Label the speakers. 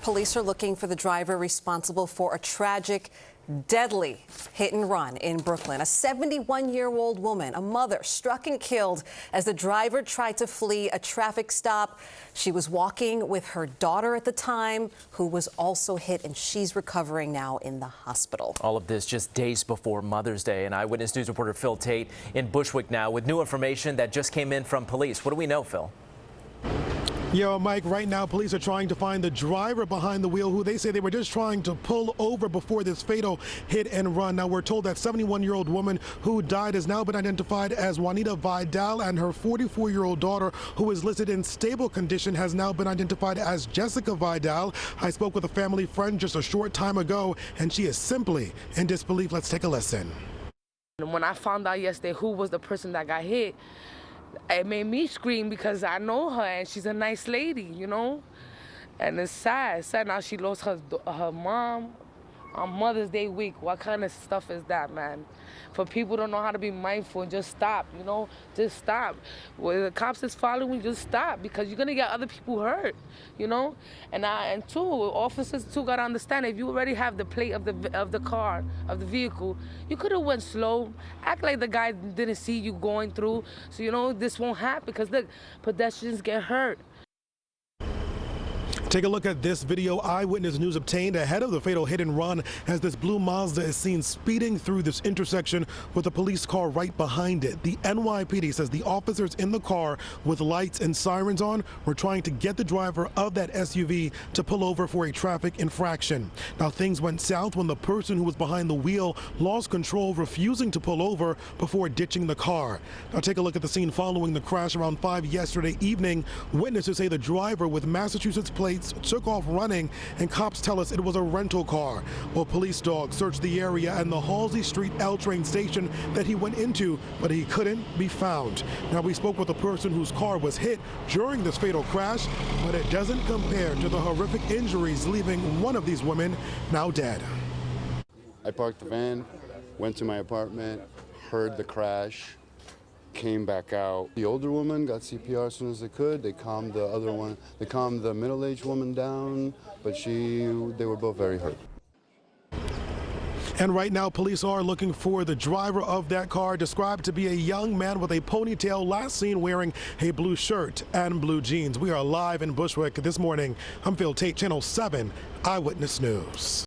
Speaker 1: Police are looking for the driver responsible for a tragic, deadly hit and run in Brooklyn. A 71-year-old woman, a mother, struck and killed as the driver tried to flee a traffic stop. She was walking with her daughter at the time, who was also hit, and she's recovering now in the hospital.
Speaker 2: All of this just days before Mother's Day. And Eyewitness News reporter Phil Taitt in Bushwick now with new information that just came in from police. What do we know, Phil?
Speaker 3: Yo, Mike, right now police are trying to find the driver behind the wheel, who they say they were just trying to pull over before this fatal hit and run. Now, we're told that 71-year-old woman who died has now been identified as Juanita Vidal, and her 44-year-old daughter, who is listed in stable condition, has now been identified as Jessica Vidal. I spoke with a family friend just a short time ago, and she is simply in disbelief. Let's take a listen.
Speaker 4: When I found out yesterday who was the person that got hit, it made me scream because I know her and she's a nice lady, you know? And it's sad. Sad now she lost her mom on Mother's Day week. What kind of stuff is that, man? For people don't know how to be mindful and just stop, you know? Just stop. When the cops is following, just stop, because you're gonna get other people hurt, you know? And two, officers too gotta understand, if you already have the plate of the car, of the vehicle, you could have went slow, act like the guy didn't see you going through, so you know this won't happen, because look, pedestrians get hurt.
Speaker 3: Take a look at this video Eyewitness News obtained ahead of the fatal hit and run, as this blue Mazda is seen speeding through this intersection with a police car right behind it. The NYPD says the officers in the car with lights and sirens on were trying to get the driver of that SUV to pull over for a traffic infraction. Now, things went south when the person who was behind the wheel lost control, refusing to pull over before ditching the car. Now, take a look at the scene following the crash around 5 yesterday evening. Witnesses say the driver with Massachusetts plates took off running, and cops tell us it was a rental car. Well, police dogs searched the area and the Halsey Street L train station that he went into, but he couldn't be found. Now, we spoke with a person whose car was hit during this fatal crash, but it doesn't compare to the horrific injuries leaving one of these women now dead.
Speaker 5: I parked the van, went to my apartment, heard the crash, came back out. The older woman got CPR as soon as they could. They calmed the other one. They calmed the middle-aged woman down, but they were both very hurt.
Speaker 3: And right now, police are looking for the driver of that car, described to be a young man with a ponytail, last seen wearing a blue shirt and blue jeans. We are live in Bushwick this morning. I'm Phil Taitt, Channel 7 Eyewitness News.